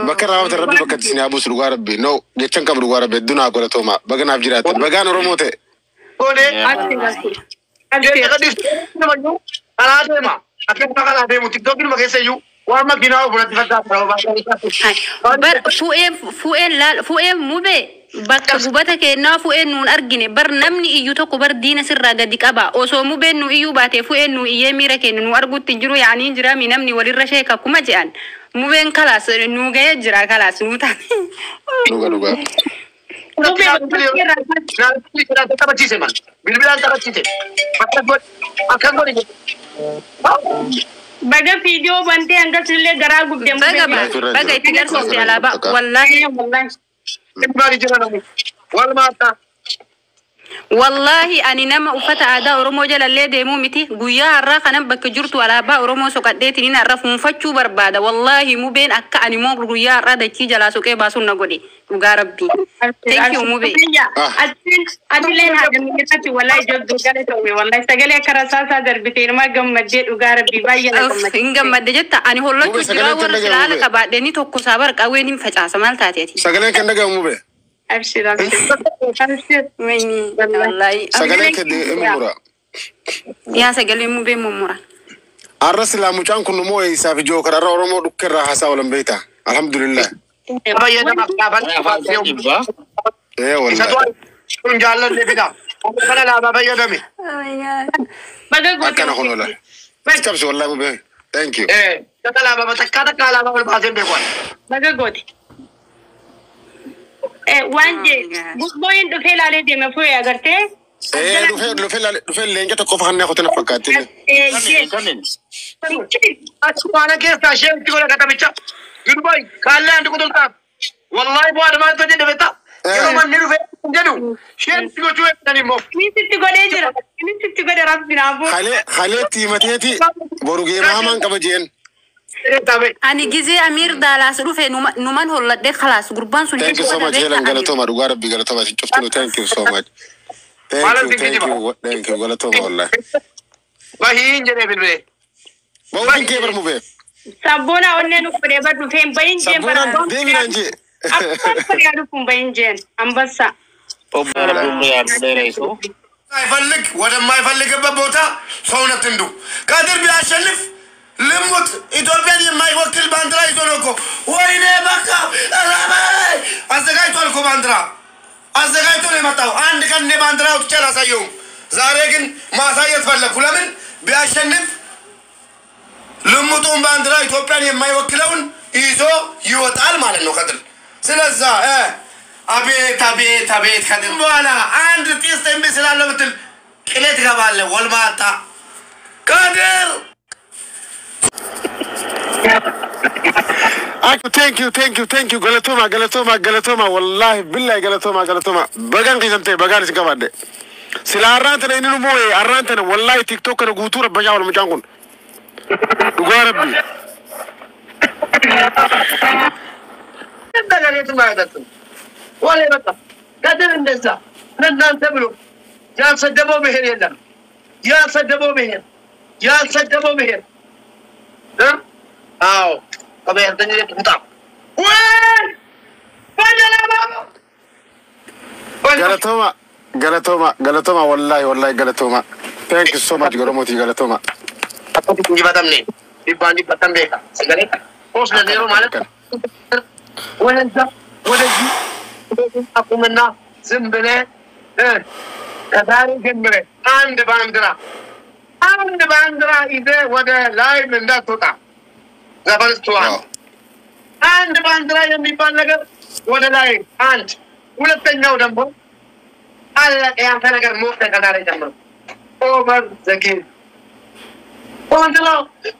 بكرة رابط ربي بكت سني أبو سلوى ربي نو جتشن كم لوى ربي دونا أقول توما بجنا بجرات بجنا روموته فوق مو bakka gubata keenna fu'ennuun argine bar namni iyyu tokko bar diina sirraa gadi qaba osoo mu bennu iyyu baate fu'ennu iyyee miira kennu nu argutti jiru yaani jira mi namni walirra sheeka kuma je'an mu ben kalaas nu ga'ee jira kalaas nu ta nuga baga video bante anga sille gara gubde mu baga itigar sosiala ba wallahi والله أنا نما وفتى عدا أورمو جل اللي ديمو متي قويا الراخ أنا بكجرت على با أورمو سقديتني نعرف مفتشو بربادة والله مو بين أكا أنا مو قويا رادا تي جلاسو كي باسون نقولي وقاربي thank you مو بين أدلين هذا ميتاتي والله جد وقالت أمي والله سجلي كراسات هذا بتين ما جم مديت وقاربي باين إن جم مديت أنا هلا تجرا ورسالة كبعدني توكو سابر كويني مفتش سمال تاتيتي سجلي كنا جم مو بين أبشر مني والله سجلي كده مورا يا سجلي مو بين مورا الرسل لا مجان كل مو يسافر جوكر أورمو دكر حسا ولا بيتا الحمد لله إيه والله جالله لبدا أنا لا بابا يدمي أكنا خلونا استبس والله مو بين thank you إيه لا بابا تكادا كلا بابا بعدين بيقول بقى قولي وانجي بوين دفيل عليه دي مفهوم يا قرتي إيه دفيل لينجا تكوف خنّي أخوتنا فكاتين أنا كيف تاشين تقول لك أتبيتشا يدوباي كلا عندك دول تاب والله بواد ما تبدي دبيتا يوم ما نيرو في جنو شين تقول شو يعني مو مين تقول إيجرا مين تقول ربنا أبو خالي تيمتي بورجي رامان كبجين أنا جزء أمير دالاس روفه نمان هلا ده خلاص قربان سوني thank you so much هلا غلطوما دوغار بي غلطوما شفتني thank you so much thank you غلطوما والله وهين جري بالبيت بوين كيبر مو بيه سابونا أننا فريبا دوفين باين جين سابونا ديمي نانجي أكثر فريبا دوفين باين جين أمبسا يفلك ولا ما يفلك ببوتا صونة تندو قادر بيعشلف لموت إثيوبيا ما يوكل باندرا يزولكو وينه بكا رامي أزغاي تولكو باندرا أزغاي تولي متاو عند كان باندرا وتشلا سيوم زاريكن ما سايت فلك لمن بيعشنف لموتون باندرا إثيوبيا ما يوكلون إيزو يوتال مالنو قدر سلازا أبيت خدم بوالا عند تيستم بسلالة مثل كليت قبالة والماتا قادر thank you غلطوما والله بالله غلطوما بغان قيسمتي بغان سكبادة سلا أرانتنا إنه موي أرانتنا والله تيك توك أنا قوتورة بجاو المجانكون غاربي تبدأ قريت ما يدرسون ولا يبقى قدر النساء ننام تبلو يا صدبوا بهن يلا يا صدبوا بهن ها أو قبل تنجي تقطع وين غلطوما والله غلطوما thank you so much غرموتي غلطوما aku tinggi batam nih di batam deh segala terus dari rumah mana aku menang sembele kadari sembele ande bandra ide wada live menda tota zabal tuan ande bandra yang dipanggil wada live and ሁለተኛው ደግሞ አለቀ ያንተ ነገር ሞት ከዳሬ ጀምሮ ኦቨር ዘኪን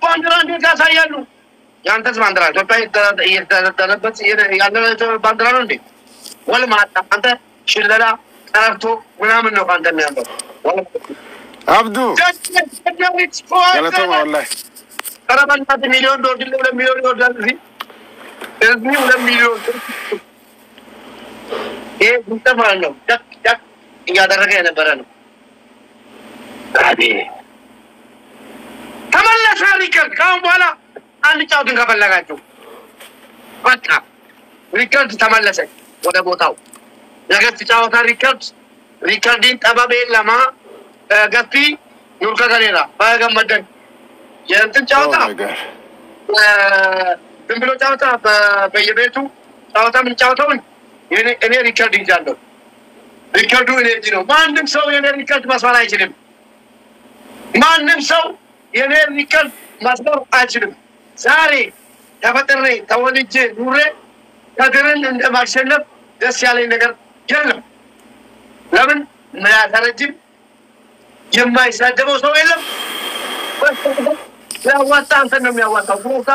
ባንዲራ እንዴት ያሳያሉ? ያንተስ ባንዲራ ኢትዮጵያ እየተደረበት ያለው ባንዲራ ነው እንዴ? ወልማታ አንተ ሽለላ ቀረርቶ ምናምን ነው አንተ የሚያምረው አብዱ ገለቶማ والله ቀረበናት ሚሊዮን ዶላር ለሚሊዮን ዶላር እዚህ 2 ሚሊዮን ይሄ ጉንተማ ነው ዳክ እያደረገ የነበረ ነው ታዲያ ተመለሰ ሪከርድ ካሁን በኋላ አንድ ጫውትን ከፈለጋችሁ በቃ ሪከርድ ተመለሰ ወደ ቦታው። ነገር ተጫወታ ሪከርድን ጠባብ የለማ ገፊ ኑርካ ገሌላ ባገመደን የእንትን ጫወታ ዝም ብሎ ጫወታ በየቤቱ ጫወታ ምን ጫወታውን እኔ ሪከርድ ይዣለሁ። ሪከርዱ እኔ እጅ ነው። ማንም ሰው የኔ ሪከርድ ማስማር አይችልም። ማንም ሰው የኔ ሪከርድ ማስማር አይችልም። ዛሬ ተፈጥሬ ተወልጄ ኑሬ ከድርን እንደማሸነፍ ደስ ያለኝ ነገር የለም። ለምን ማያተረጅም የማይሳደበው ሰው የለም። ያዋጣ አንተ ነው የሚያዋጣው። ቦታ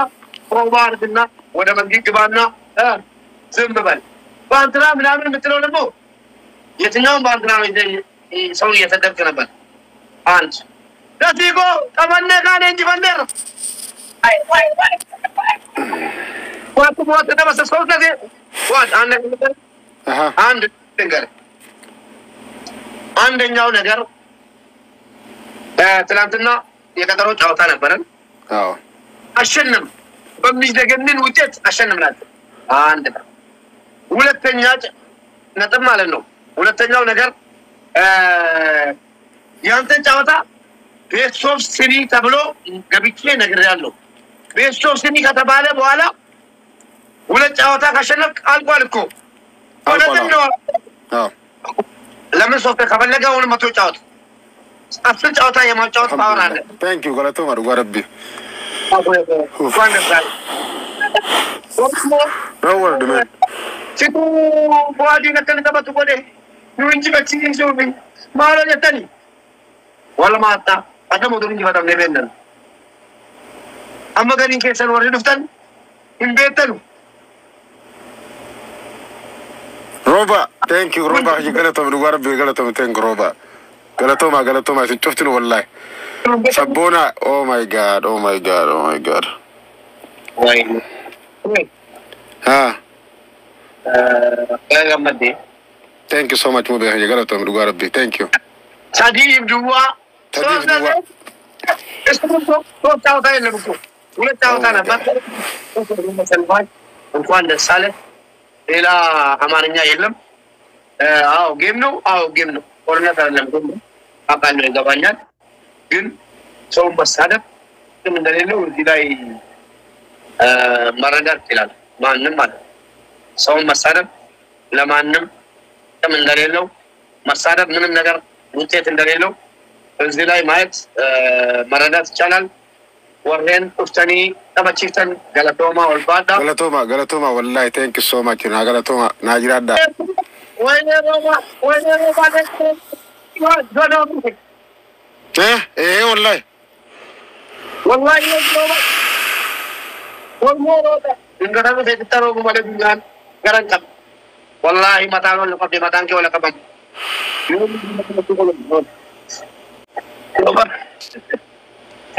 ኦባርድና ወደ መንግስት ግባና ዝም በል። ባንትራ ምናምን የምትለው ደግሞ የትኛውም ባንትራ ነው ሰው እየተደረገ ነበር። አንድ ደቲጎ ተመነ ጋር እንጂ በንደር ወጥ ተመሰሰው ከዚህ ዋት አንድ ነገር አንደኛው ነገር ትናንትና የቀጠሮ ጨዋታ ነበረን። አሸነም በሚዘገንን ውጤት አሸነምናል። አንድ ነው። ሁለተኛ ነጥብ ማለት ነው። ሁለተኛው ነገር ያንተ ጨዋታ ቤስት ኦፍ ሲኒ ተብሎ ገብቼ ነግሬያለሁ። ቤስት ኦፍ ሲኒ ከተባለ በኋላ ሁለት ጨዋታ ካሸነፍክ አልቋል እኮ ወደዚህ ነው። ለምን ሶስት ከፈለገ አሁን መቶ ጨዋታ አስር ጨዋታ የማጫወት ፓወር አለ። ታንክ ዩ ገለቶ ማርጓ ረቢ no word man ሲቱ ቧዲ ነከን ተበቱ ወደ ኑንጂ በቺ ሶቢ ማለ ለተኒ ወለማታ አደሙ ዱንጂ በጣም ለበነን አመገሪን ከሰን ወሬ ድፍተን እንቤተኑ roba thank you roba ገለቶ ማርጓ ረቢ ገለቶ thank roba ገለቶ ማ ሲጮፍትን ወላሂ ሰቦና oh my god ወይ gamade thank you so much mo be galato marugo rabbi thank you sadib duwa so tawta yelebuko wala tawta na bat እንኳን ደስ አለ። ሌላ አማርኛ የለም። አዎ ጌም ነው ኦርነት አይደለም። አቃል ነው ይገባኛል። ግን ሰው መሳደብ ምን እንደሌለው እዚህ ላይ መረዳት ይችላል። ማንንም ማለት ሰው መሳደብ ለማንም ምን እንደሌለው መሳደብ ምንም ነገር ውጤት እንደሌለው እዚህ ላይ ማየት መረዳት ይቻላል። ወሬን ኡፍተኒ ተመችተን ገለቶማ ወልባዳ ገለቶማ ወላሂ thank you so much na ገለቶማ ናጅራዳ ወይኔ ሮባ ወላሂ ሮባ እንገራው ተተረው ማለት ይላል ገረንቀ والله متان ولا قبل متان كي ولا قبل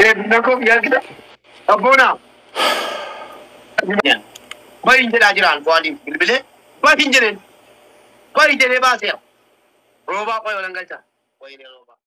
نكو يا كده ابونا باين جراجران فادي بالبله باين جرين باسيا روبا كوي ولا نغلتا وين روبا